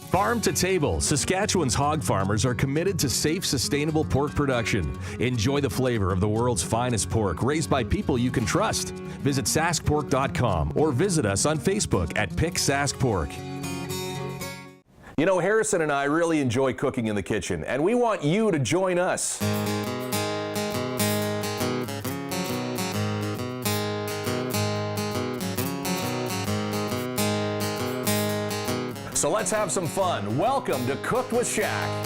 Farm to table, Saskatchewan's hog farmers are committed to safe, sustainable pork production. Enjoy the flavor of the world's finest pork raised by people you can trust. Visit saskpork.com or visit us on Facebook at Pick Sask Pork. You know, Harrison and I really enjoy cooking in the kitchen, and we want you to join us. So let's have some fun. Welcome to Cooked with Shaq.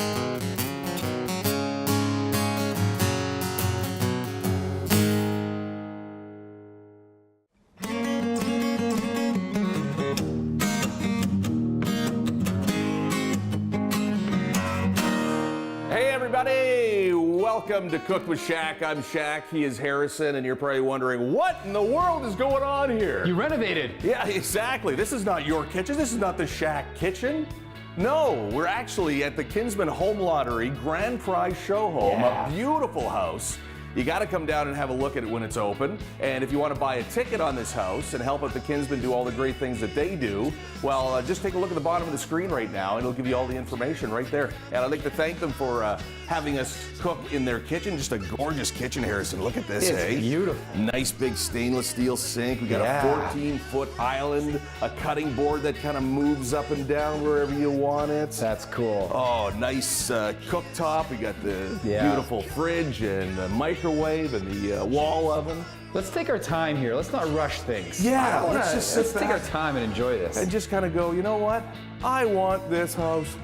Hey everybody, welcome to Cooked with Shaq. I'm Shaq, he is Harrison, and you're probably wondering, what in the world is going on here? You renovated. Yeah, exactly. This is not your kitchen. This is not the Shaq kitchen. No, we're actually at the Kinsmen Home Lottery Grand Prize Showhome, a beautiful house. You got to come down and have a look at it when it's open. And if you want to buy a ticket on this house and help out the Kinsmen do all the great things that they do, well, just take a look at the bottom of the screen right now, and it'll give you all the information right there. And I'd like to thank them for having us cook in their kitchen. Just a gorgeous kitchen, Harrison. Look at this, It's beautiful. Nice big stainless steel sink. We got a 14-foot island, a cutting board that kind of moves up and down wherever you want it. That's cool. Oh, nice cooktop. We got the beautiful fridge and the microwave and the wall oven. Let's take our time here. Let's not rush things. Yeah, let's take our time and enjoy this. And just kind of go, you know what? I want this house.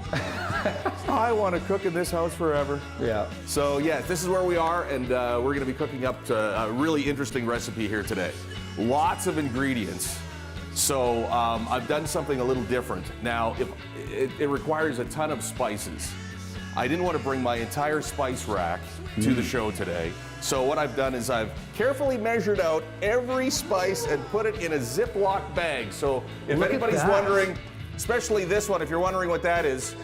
I want to cook in this house forever. Yeah. So yeah, this is where we are, and we're going to be cooking up a really interesting recipe here today. Lots of ingredients. So I've done something a little different. Now, it requires a ton of spices. I didn't want to bring my entire spice rack to the show today. So what I've done is I've carefully measured out every spice and put it in a Ziploc bag. So if anybody's wondering, especially this one, if you're wondering what that is,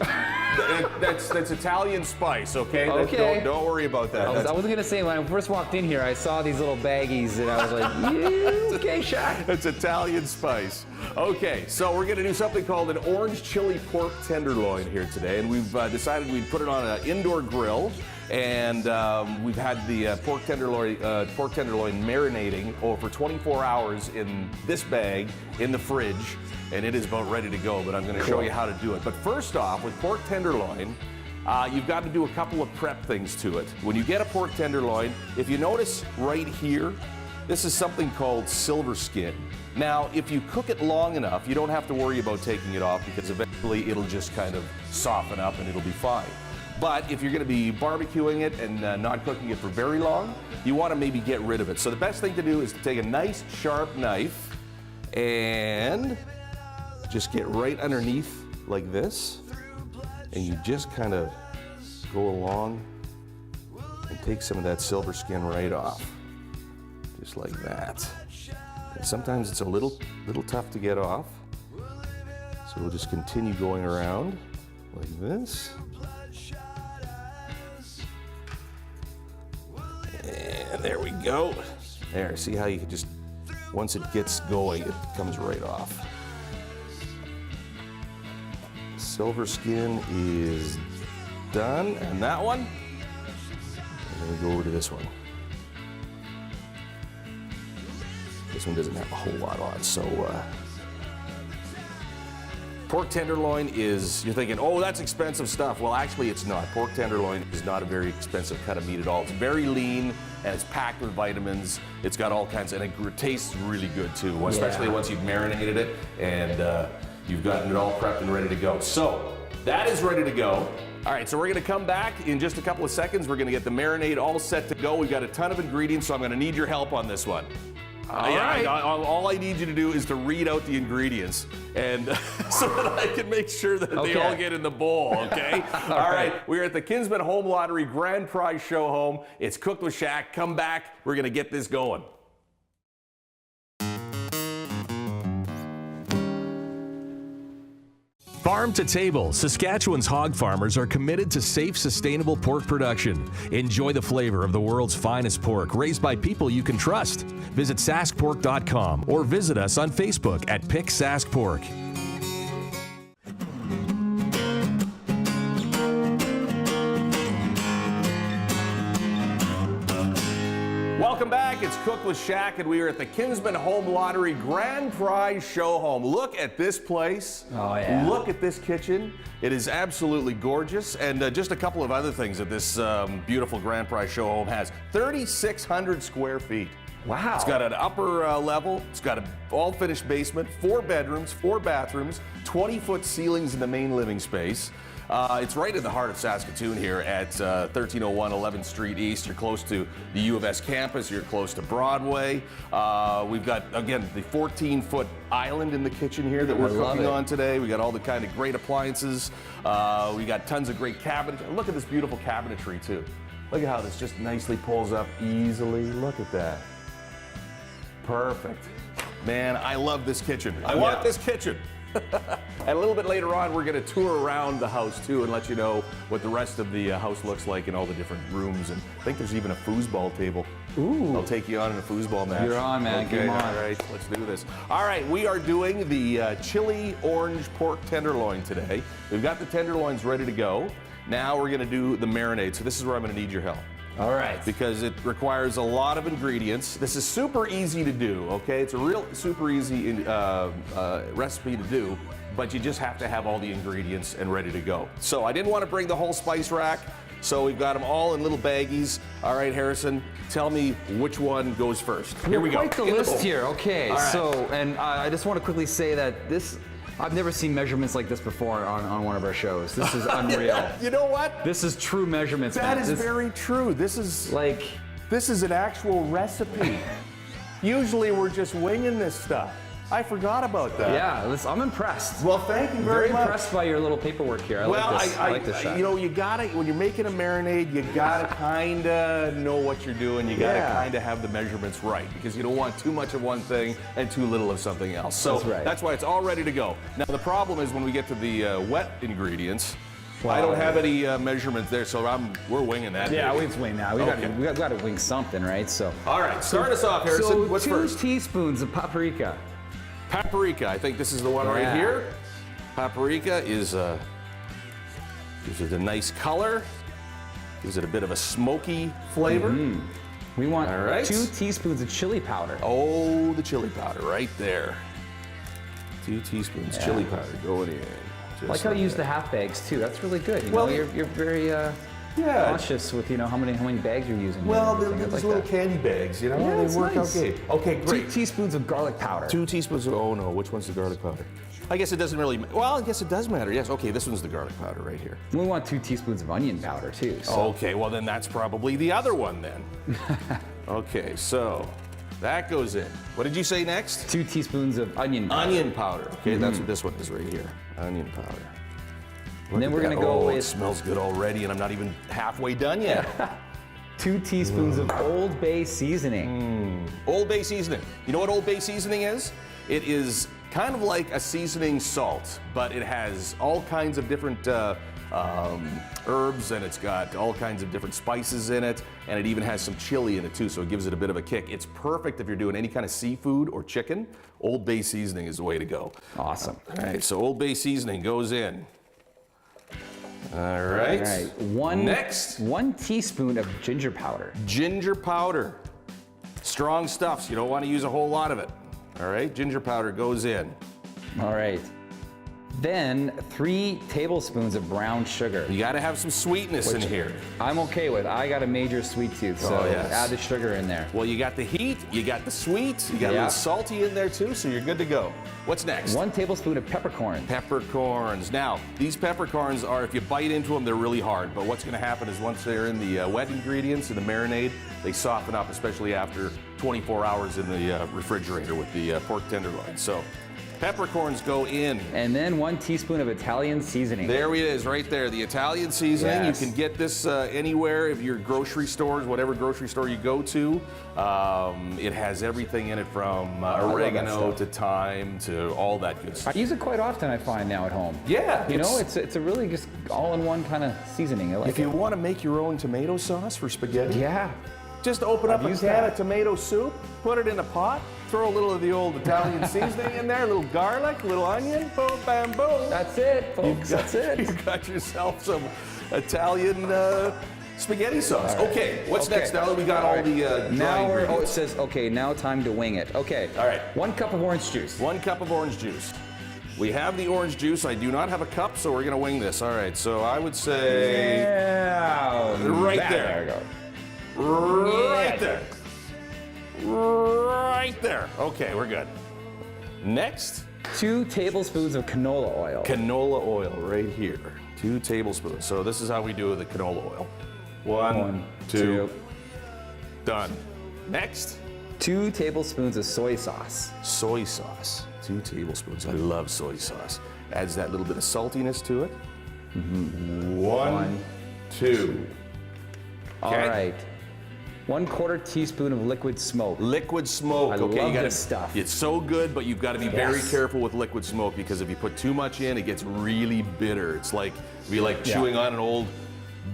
that's Italian spice, okay? Okay. Don't worry about that. I wasn't going to say, when I first walked in here, I saw these little baggies, and I was like, yeah, okay, Shaq. It's Italian spice. Okay, so we're going to do something called an orange chili pork tenderloin here today, and we've decided we'd put it on an indoor grill. And we've had the pork tenderloin marinating for 24 hours in this bag in the fridge, and it is about ready to go, but I'm going to show you how to do it. But first off, with pork tenderloin, you've got to do a couple of prep things to it. When you get a pork tenderloin, if you notice right here, this is something called silver skin. Now, if you cook it long enough, you don't have to worry about taking it off, because eventually it'll just kind of soften up and it'll be fine. But if you're going to be barbecuing it and not cooking it for very long, you want to maybe get rid of it. So the best thing to do is to take a nice sharp knife and just get right underneath like this, and you just kind of go along and take some of that silver skin right off, just like that. And sometimes it's a little tough to get off, so we'll just continue going around like this. And there we go. There, see how you can just, once it gets going, it comes right off. Silver skin is done, and that one, and then we go over to this one. This one doesn't have a whole lot on, so pork tenderloin is, you're thinking, oh, that's expensive stuff. Well, actually, it's not. Pork tenderloin is not a very expensive cut of meat at all. It's very lean, and it's packed with vitamins. It's got all kinds, and it tastes really good, too, especially once you've marinated it and you've gotten it all prepped and ready to go. So, that is ready to go. All right, so we're gonna come back in just a couple of seconds. We're gonna get the marinade all set to go. We've got a ton of ingredients, so I'm gonna need your help on this one. All I need you to do is to read out the ingredients, and so that I can make sure that they all get in the bowl, okay? All right, we're at the Kinsmen Home Lottery Grand Prize Showhome. It's Cooked with Shaq. Come back, we're gonna get this going. Farm to table, Saskatchewan's hog farmers are committed to safe, sustainable pork production. Enjoy the flavor of the world's finest pork raised by people you can trust. Visit saskpork.com or visit us on Facebook at Pick Sask Pork. Welcome back. It's Cook with Shaq, and we are at the Kinsmen Home Lottery Grand Prize Showhome. Look at this place. Oh, yeah. Look at this kitchen. It is absolutely gorgeous. And just a couple of other things that this beautiful Grand Prize Showhome has. 3,600 square feet. Wow. It's got an upper level. It's got an all-finished basement, 4 bedrooms, 4 bathrooms, 20-foot ceilings in the main living space. It's right in the heart of Saskatoon here at 1301 11th Street East. You're close to the U of S campus. You're close to Broadway. We've got, again, the 14-foot island in the kitchen here that we're cooking on today. We got all the kind of great appliances. We got tons of great cabinets. Look at this beautiful cabinetry, too. Look at how this just nicely pulls up easily. Look at that. Perfect. Man, I love this kitchen. I want this kitchen. And a little bit later on, we're going to tour around the house too and let you know what the rest of the house looks like in all the different rooms. And I think there's even a foosball table. Ooh. I'll take you on in a foosball match. You're on, man. Okay, Come on. all right, let's do this. All right, we are doing the chili orange pork tenderloin today. We've got the tenderloins ready to go. Now we're going to do the marinade. So this is where I'm going to need your help. All right. Because it requires a lot of ingredients. This is super easy to do, okay? It's a real super easy recipe to do, but you just have to have all the ingredients and ready to go. So I didn't want to bring the whole spice rack, so we've got them all in little baggies. All right, Harrison, tell me which one goes first. Here we go. Quite the list here. Okay, All right. so, and I just want to quickly say that this, I've never seen measurements like this before on one of our shows. This is unreal. You know what? This is true measurements, That man. is very true. This is like, this is an actual recipe. Usually we're just winging this stuff. I forgot about that. yeah, I'm impressed. Well, thank you very much. Impressed by your little paperwork here. I like this. I like this shot. You know, you gotta, when you're making a marinade, you gotta kinda know what you're doing. You gotta kinda have the measurements right because you don't want too much of one thing and too little of something else. So that's why it's all ready to go. Now the problem is when we get to the wet ingredients, I don't have any measurements there, so we're winging that. Yeah, baby. we just wing now. We got to wing something, right? So. All right, start us off, Harrison. So What's 2 first? teaspoons of paprika. Paprika, I think this is the one right here. Paprika gives it a nice color, gives it a bit of a smoky flavor. We want 2 teaspoons of chili powder. Oh, the chili powder right there. 2 teaspoons chili powder going in. I like how you use the half bags too. That's really good. You know, you're very cautious with how many bags you're using. Well, these little candy bags, they work out great. Okay, great. 2 teaspoons of garlic powder. 2 teaspoons of, oh no, which one's the garlic powder? I guess it doesn't really, well, I guess it does matter. Yes, okay, this one's the garlic powder right here. We want 2 teaspoons of onion powder too. So. Okay, well then that's probably the other one then. Okay, so that goes in. What did you say next? 2 teaspoons of onion powder. Onion powder. Okay, that's what this one is right here. Onion powder. And then we're gonna go with. It smells good already, and I'm not even halfway done yet. 2 teaspoons of Old Bay seasoning. Old Bay seasoning. You know what Old Bay seasoning is? It is kind of like a seasoning salt, but it has all kinds of different herbs, and it's got all kinds of different spices in it, and it even has some chili in it too, so it gives it a bit of a kick. It's perfect if you're doing any kind of seafood or chicken. Old Bay seasoning is the way to go. Awesome. All right, so Old Bay seasoning goes in. All right. All right. Next. 1 teaspoon of ginger powder. Ginger powder. Strong stuff, so you don't want to use a whole lot of it. All right, ginger powder goes in. All right. Then 3 tablespoons of brown sugar. You got to have some sweetness in here. I'm okay with. I got a major sweet tooth, so add the sugar in there. Well, you got the heat, you got the sweet, you got a little salty in there too, so you're good to go. What's next? 1 tablespoon of peppercorns. Peppercorns. Now, these peppercorns are, if you bite into them, they're really hard. But what's going to happen is once they're in the wet ingredients, in the marinade, they soften up, especially after 24 hours in the refrigerator with the pork tenderloin. So, peppercorns go in. And then 1 teaspoon of Italian seasoning. There it is, right there. The Italian seasoning. Yes. You can get this anywhere, if your grocery stores, whatever grocery store you go to. It has everything in it from oregano to thyme to all that good stuff. I use it quite often, I find, now at home. Yeah. You know, it's a really just all-in-one kind of seasoning. I like if you want to make your own tomato sauce for spaghetti. Yeah. Just open up a can of tomato soup, put it in a pot, throw a little of the old Italian seasoning in there, a little garlic, a little onion, boom, bam, boom. That's it, folks. That's it. You got yourself some Italian spaghetti sauce. All right. Okay, what's Okay. next now that we got all the dry now we're, oh, it ingredients? says, okay, now time to wing it. Okay. All right. 1 cup of orange juice. 1 cup of orange juice. We have the orange juice. I do not have a cup, so we're gonna wing this. All right, so I would say right there. There we go. Right there. Right there. Okay, we're good. Next, 2 tablespoons of canola oil. canola oil right here. 2 tablespoons. So this is how we do the canola oil. 1, 2, done. Next, 2 tablespoons of soy sauce. soy sauce. 2 tablespoons. I love soy sauce. Adds that little bit of saltiness to it. 1, 2. All right. 1/4 teaspoon of liquid smoke. Liquid smoke. I Okay, love you gotta, this stuff. It's so good, but you've got to be very Yes. careful with liquid smoke because if you put too much in, it gets really bitter. It's like chewing on an old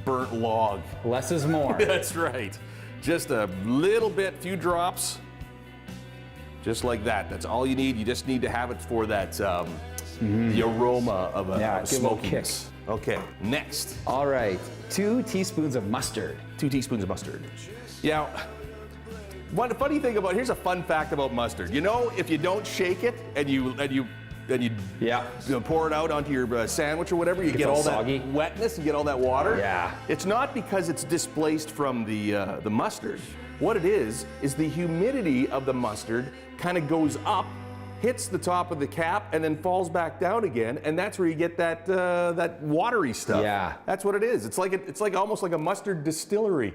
burnt log. Less is more. That's right. Just a little bit, few drops. Just like that. That's all you need. You just need to have it for that the aroma of a Yeah, of give it a little smokiness. Okay, next. All right. 2 teaspoons of mustard. 2 teaspoons of mustard. Yeah. One funny thing about here's a fun fact about mustard. You know, if you don't shake it and you Yeah. pour it out onto your sandwich or whatever, you get all soggy. that wetness, you get all that water. Yeah. It's not because it's displaced from the mustard. What it is the humidity of the mustard kind of goes up, hits the top of the cap, and then falls back down again, and that's where you get that that watery stuff. Yeah. That's what it is. It's like almost like a mustard distillery.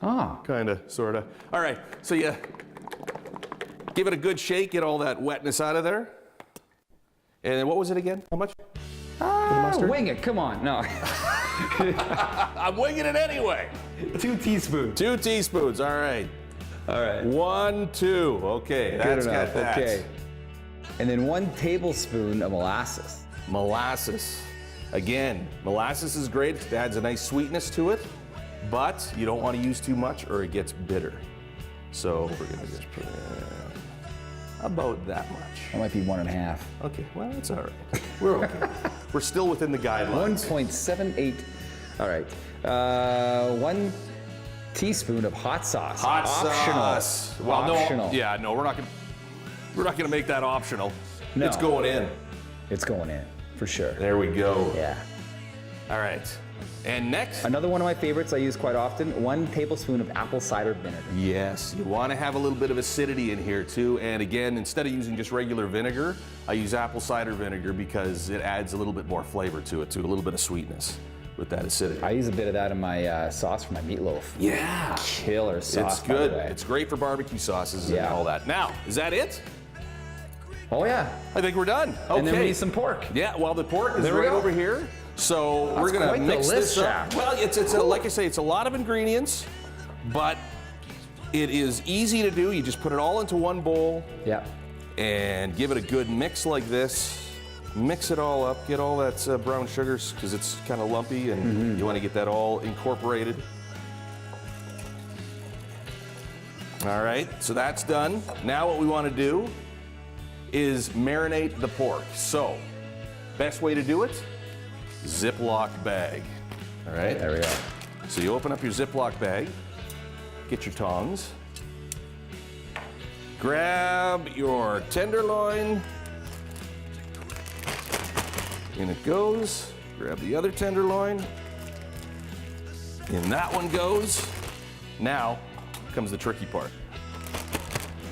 Ah. Kind of, sort of. All right, so you give it a good shake, get all that wetness out of there. And then what was it again? How much? mustard? Wing it, come on. No. I'm winging it anyway. 2 teaspoons. 2 teaspoons, all right. All right. 1, 2, okay, that's Good enough. got that. Okay. And then 1 tablespoon of molasses. Molasses. Again, molasses is great. It adds a nice sweetness to it, but you don't want to use too much or it gets bitter. So we're gonna just put in about that much. That might be 1.5. Okay, well, that's all right. We're okay. We're still within the guidelines. 1.78. All right. 1 teaspoon of hot sauce. Hot Optional. sauce. Well, Optional. no, yeah, no, we're not gonna make that optional. No. It's going in. It's going in, for sure. There we go. Yeah. All right. And next. Another one of my favorites I use quite often, 1 tablespoon of apple cider vinegar. Yes, you want to have a little bit of acidity in here too. And again, instead of using just regular vinegar, I use apple cider vinegar because it adds a little bit more flavor to it, too, a little bit of sweetness with that acidity. I use a bit of that in my sauce for my meatloaf. Yeah. Killer sauce. It's by the good. way. It's great for barbecue sauces and Yeah. all that. Now, is that it? Oh yeah. I think we're done. Okay. And then we need some pork. Yeah, well, the pork is There we right go. over here. So we're That's gonna quite the mix list, this up. Jack. Well, it's like I say, it's a lot of ingredients, but it is easy to do. You just put it all into one bowl Yeah. and give it a good mix like this. Mix it all up. Get all that brown sugars because it's kind of lumpy, and you want to get that all incorporated. All right, so that's done. Now what we want to do is marinate the pork. So, best way to do it, Ziploc bag. All right? There we go. So you open up your Ziploc bag, get your tongs, grab your tenderloin, in it goes, grab the other tenderloin, in that one goes. Now comes the tricky part.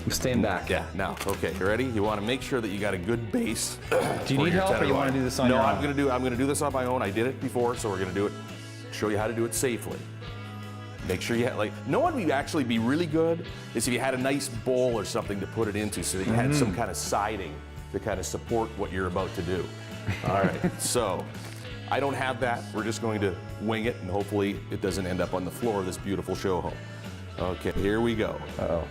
I'm staying back. Yeah, now, okay, you ready? You want to make sure that you got a good base. Do you need help or you want to do this on your own? No, I'm gonna do this on my own. I did it before, so we're gonna do it. Show you how to do it safely. Make sure you have, know what would actually be really good is if you had a nice bowl or something to put it into, so that you had some kind of siding to kind of support what you're about to do. All right, so I don't have that. We're just going to wing it, and hopefully it doesn't end up on the floor of this beautiful show home. Okay, here we go. Uh-oh.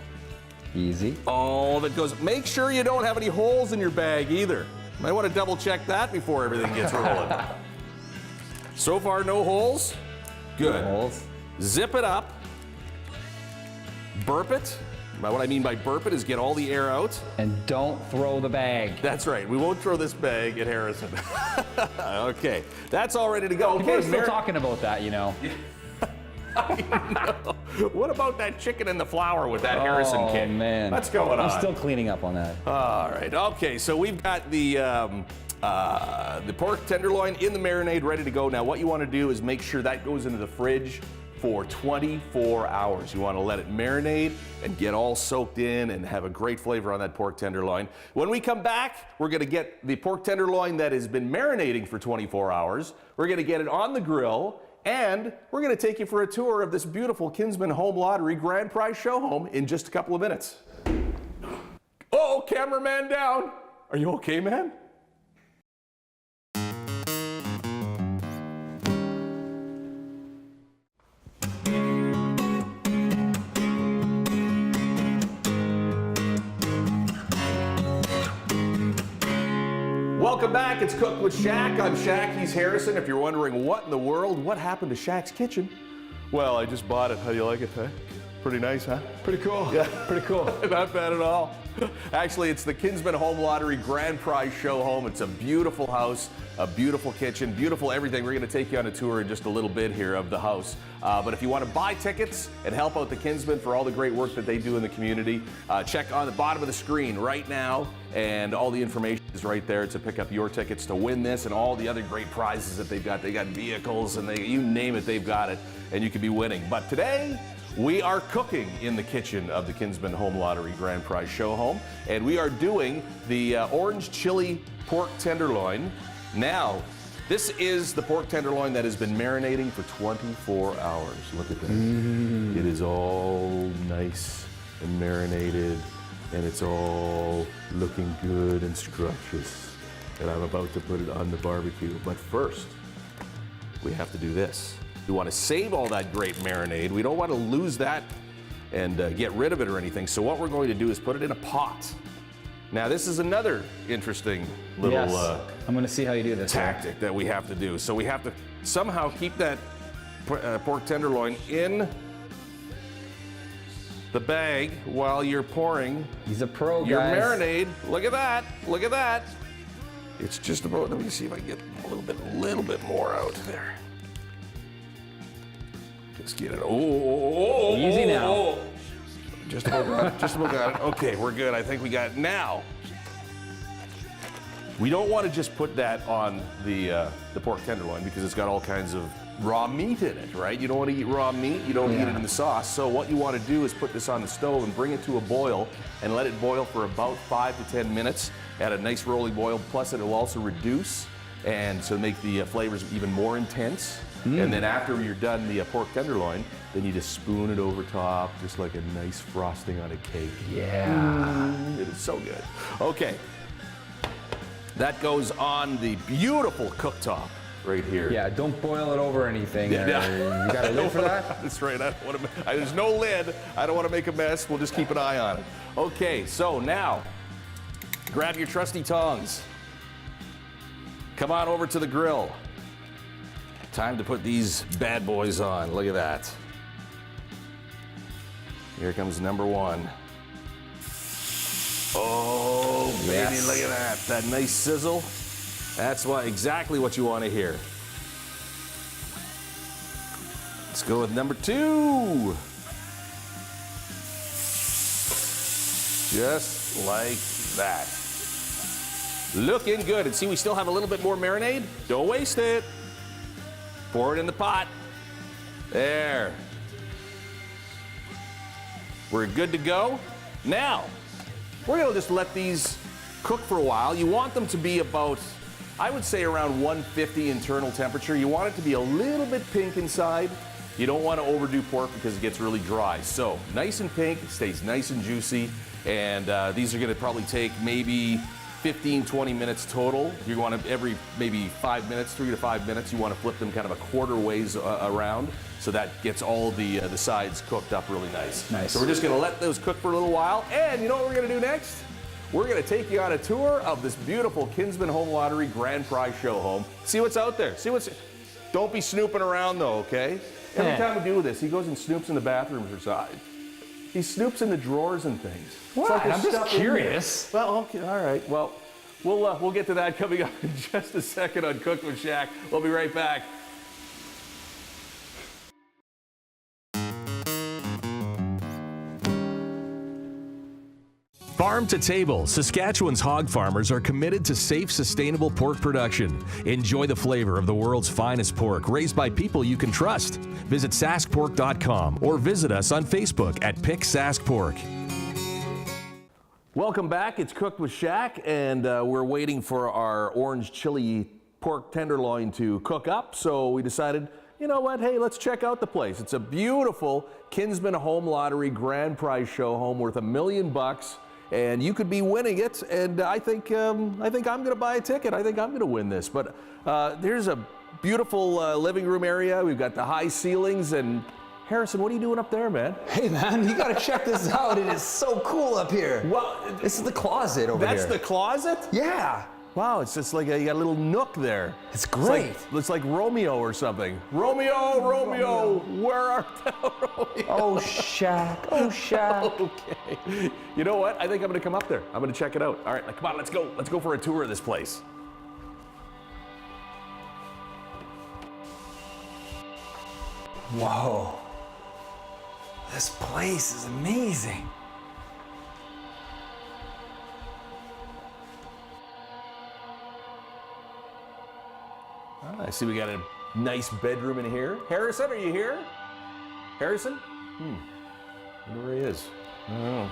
Easy. All of it goes. Make sure you don't have any holes in your bag either. Might want to double check that before everything gets rolling. So far, no holes. Good. No holes. Zip it up. Burp it. What I mean by burp it is get all the air out. And don't throw the bag. That's right. We won't throw this bag at Harrison. Okay. That's all ready to go. People Okay. are still talking about that, you know. I know. What about that chicken and the flour with that Harrison kit? Oh, man. What's going on? I'm still cleaning up on that. All right. Okay, so we've got the pork tenderloin in the marinade ready to go. Now, what you want to do is make sure that goes into the fridge for 24 hours. You want to let it marinate and get all soaked in and have a great flavor on that pork tenderloin. When we come back, we're going to get the pork tenderloin that has been marinating for 24 hours. We're going to get it on the grill, and we're going to take you for a tour of this beautiful Kinsmen Home Lottery Grand Prize Showhome in just a couple of minutes. Oh, cameraman down. Are you okay, man? Welcome back. It's Cooked with Shaq. I'm Shaq. He's Harrison. If you're wondering what in the world, what happened to Shaq's kitchen? Well, I just bought it. How do you like it, huh? Pretty nice, huh? Pretty cool. Yeah. Pretty cool. Not bad at all. Actually, it's the Kinsmen Home Lottery Grand Prize Showhome. It's a beautiful house, a beautiful kitchen, beautiful everything. We're going to take you on a tour in just a little bit here of the house. But if you want to buy tickets and help out the Kinsmen for all the great work that they do in the community, check on the bottom of the screen right now, and all the information is right there to pick up your tickets to win this and all the other great prizes that they've got. They got vehicles and you name it, they've got it, and you could be winning. But today, we are cooking in the kitchen of the Kinsmen Home Lottery Grand Prize Showhome, and we are doing the orange chili pork tenderloin. Now, this is the pork tenderloin that has been marinating for 24 hours. Look at that. It is all nice and marinated, and it's all looking good and scrumptious. And I'm about to put it on the barbecue. But first, we have to do this. We want to save all that great marinade. We don't want to lose that and get rid of it or anything. So what we're going to do is put it in a pot. Now, this is another interesting little I'm going to see how you do this. tactic that we have to do. So we have to somehow keep that pork tenderloin in the bag while you're pouring. He's a pro, your guys. marinade. Look at that. Look at that. It's just about, let me see if I can get a little bit more out there. Let's get it. Oh, easy now. Just about got it. Just about got it. Okay, we're good. I think we got it. Now, we don't want to just put that on the pork tenderloin because it's got all kinds of raw meat in it, right? You don't want to eat raw meat. You don't eat it in the sauce. So what you want to do is put this on the stove and bring it to a boil and let it boil for about 5 to 10 minutes at a nice rolling boil. Plus, it will also reduce and so make the flavors even more intense. And then after you're done the pork tenderloin, then you just spoon it over top, just like a nice frosting on a cake. Yeah. It is so good. Okay. That goes on the beautiful cooktop right here. Yeah, don't boil it over anything. Yeah. You got a lid for that? That's right. I don't want to, there's no lid. I don't want to make a mess. We'll just keep an eye on it. Okay, so now, grab your trusty tongs. Come on over to the grill. Time to put these bad boys on. Look at that. Here comes number one. Oh, baby, Yes. look at that. That nice sizzle. That's exactly what you want to hear. Let's go with number two. Just like that. Looking good. And see, we still have a little bit more marinade. Don't waste it. Pour it in the pot. There. We're good to go. Now, we're gonna just let these cook for a while. You want them to be about, I would say around 150 internal temperature. You want it to be a little bit pink inside. You don't want to overdo pork because it gets really dry. So nice and pink, stays nice and juicy. And these are gonna probably take maybe 15, 20 minutes total. You want to, every maybe 5 minutes, 3 to 5 minutes, you want to flip them kind of a quarter ways around, so that gets all the sides cooked up really nice. Nice. So we're just going to let those cook for a little while, and you know what we're going to do next? We're going to take you on a tour of this beautiful Kinsmen Home Lottery Grand Prize Showhome. See what's out there. See what's. Don't be snooping around though, okay? Every time we do this, he goes and snoops in the bathrooms or something. He snoops in the drawers and things. What? Like I'm just curious. Well, okay, all right. Well, we'll get to that coming up in just a second on Cooked with Shaq. We'll be right back. Farm to table, Saskatchewan's hog farmers are committed to safe, sustainable pork production. Enjoy the flavor of the world's finest pork raised by people you can trust. Visit saskpork.com or visit us on Facebook at Pick Sask Pork. Welcome back. It's Cooked with Shaq, and we're waiting for our orange chili pork tenderloin to cook up. So we decided, you know what? Hey, let's check out the place. It's a beautiful Kinsmen Home Lottery Grand Prize Showhome worth $1 million. And you could be winning it, and I think I'm going to buy a ticket. I think I'm going to win this. But there's a beautiful living room area. We've got the high ceilings, and Harrison, what are you doing up there, man? Hey, man, you got to check this out. It is so cool up here. Well, this is the closet over here. That's the closet? Yeah. Wow, it's just like you got a little nook there. It's great. Looks like Romeo or something. Romeo, where art thou, Romeo? Oh, Shaq. Oh, Shaq. Okay. You know what? I think I'm going to come up there. I'm going to check it out. All right, come on, let's go. Let's go for a tour of this place. Whoa. This place is amazing. I see we got a nice bedroom in here. Harrison, are you here? Harrison? I wonder where he is. I don't know.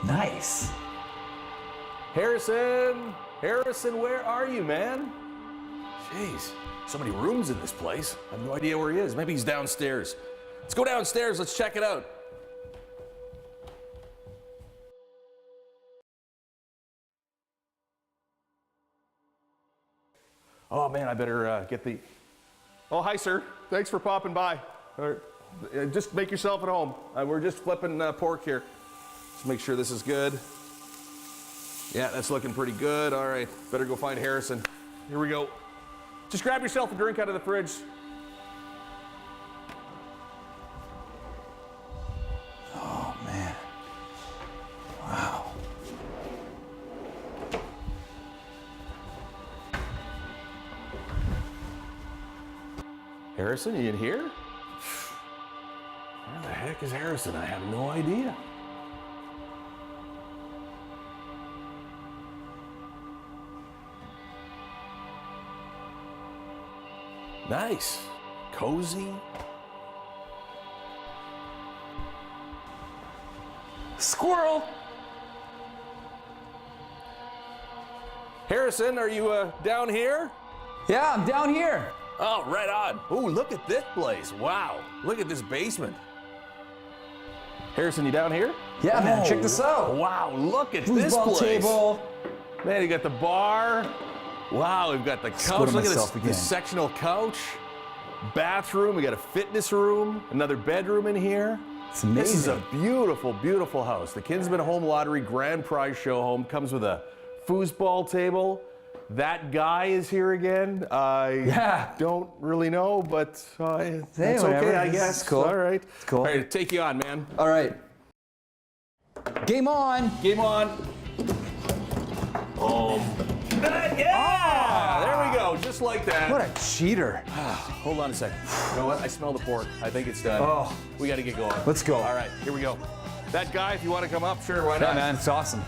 Nice. Harrison, where are you, man? Jeez, so many rooms in this place. I have no idea where he is. Maybe he's downstairs. Let's go downstairs. Let's check it out. Oh man, I better get the... Oh, hi sir, thanks for popping by. All right. Just make yourself at home. We're just flipping pork here. Let's make sure this is good. Yeah, that's looking pretty good. All right, better go find Harrison. Here we go. Just grab yourself a drink out of the fridge. Oh man, wow. Harrison, you in here? Where the heck is Harrison? I have no idea. Nice, cozy. Squirrel. Harrison, are you down here? Yeah, I'm down here. Oh, right on. Oh, look at this place. Wow, look at this basement. Harrison, you down here? Yeah, man, check this out. Wow, look at this Foosball place. table. Man, you got the bar. Wow, we've got the couch. Look at this sectional couch. Bathroom. We got a fitness room. Another bedroom in here. It's amazing. This is a beautiful, beautiful house. The Kinsmen Home Lottery Grand Prize Showhome comes with a foosball table. That guy is here again. I don't really know, but that's okay, I guess. It's cool. All right. It's cool. All right, take you on, man. All right. Game on. Game on. Oh. Yeah! There we go, just like that. What a cheater. Hold on a second. You know what? I smell the pork. I think it's done. Oh. We got to get going. Let's go. All right, here we go. That guy, if you want to come up, sure, why not? Yeah, man, it's awesome.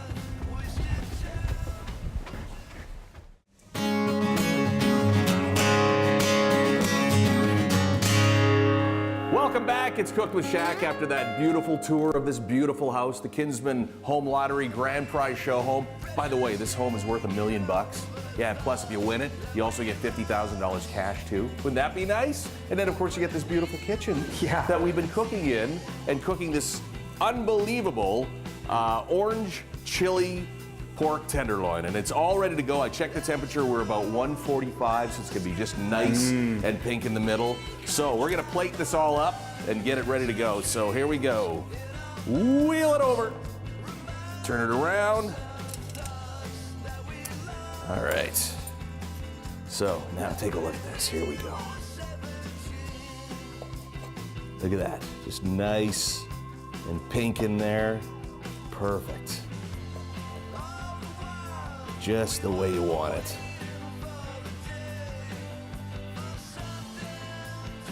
Welcome back. It's Cooked with Shaq after that beautiful tour of this beautiful house, the Kinsmen Home Lottery Grand Prize Showhome. By the way, this home is worth $1 million. Yeah, and plus if you win it, you also get $50,000 cash too. Wouldn't that be nice? And then of course you get this beautiful kitchen that we've been cooking in and cooking this unbelievable orange chili pork tenderloin, and it's all ready to go. I checked the temperature. We're about 145, so it's gonna be just nice and pink in the middle. So we're gonna plate this all up and get it ready to go. So here we go. Wheel it over. Turn it around. All right. So now take a look at this. Here we go. Look at that. Just nice and pink in there. Perfect. Just the way you want it.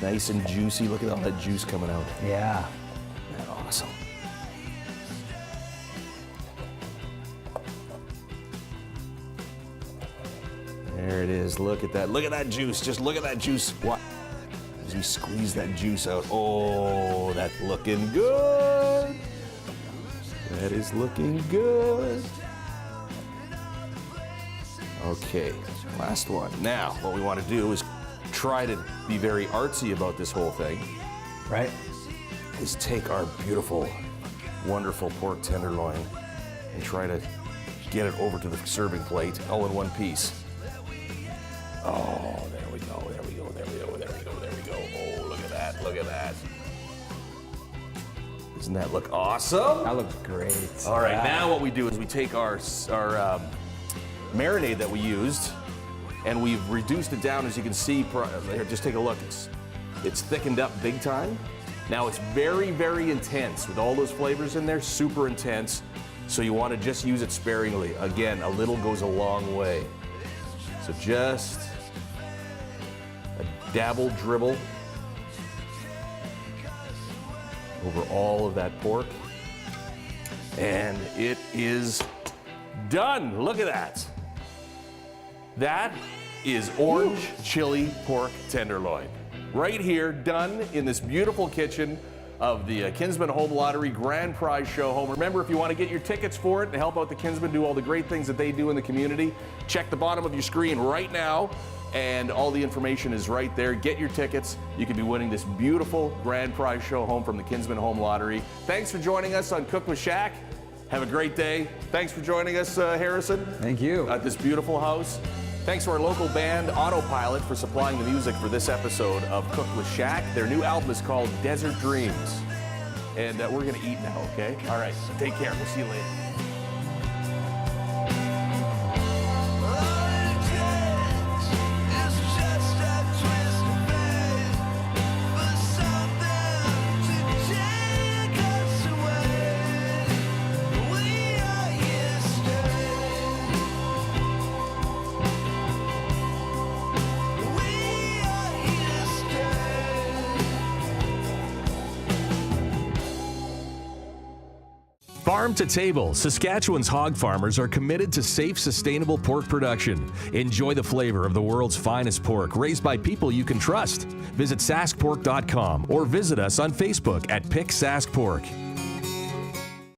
Nice and juicy. Look at all that juice coming out. Yeah. Isn't that awesome? There it is. Look at that. Look at that juice. Just look at that juice. What? As we squeeze that juice out. Oh, that's looking good. That is looking good. Okay, last one. Now, what we want to do is try to be very artsy about this whole thing. Right. Is take our beautiful, wonderful pork tenderloin and try to get it over to the serving plate all in one piece. Oh, there we go, there we go, there we go, there we go, there we go. Oh, look at that, look at that. Doesn't that look awesome? That looks great. All right, now what we do is we take our marinade that we used and we've reduced it down, as you can see. Here, just take a look. It's thickened up big time. Now it's very, very intense with all those flavors in there, super intense. So you want to just use it sparingly. Again, a little goes a long way. So just a dabble, dribble over all of that pork. And it is done. Look at that. That is orange chili pork tenderloin. Right here, done in this beautiful kitchen of the Kinsmen Home Lottery Grand Prize Showhome. Remember, if you want to get your tickets for it and help out the Kinsmen do all the great things that they do in the community, check the bottom of your screen right now, and all the information is right there. Get your tickets. You could be winning this beautiful Grand Prize Showhome from the Kinsmen Home Lottery. Thanks for joining us on Cook with Shaq. Have a great day. Thanks for joining us, Harrison. Thank you. At this beautiful house. Thanks to our local band, Autopilot, for supplying the music for this episode of Cook with Shaq. Their new album is called Desert Dreams. And we're going to eat now, okay? All right, take care. We'll see you later. Farm to table, Saskatchewan's hog farmers are committed to safe, sustainable pork production. Enjoy the flavor of the world's finest pork raised by people you can trust. Visit saskpork.com or visit us on Facebook at Pick Sask Pork.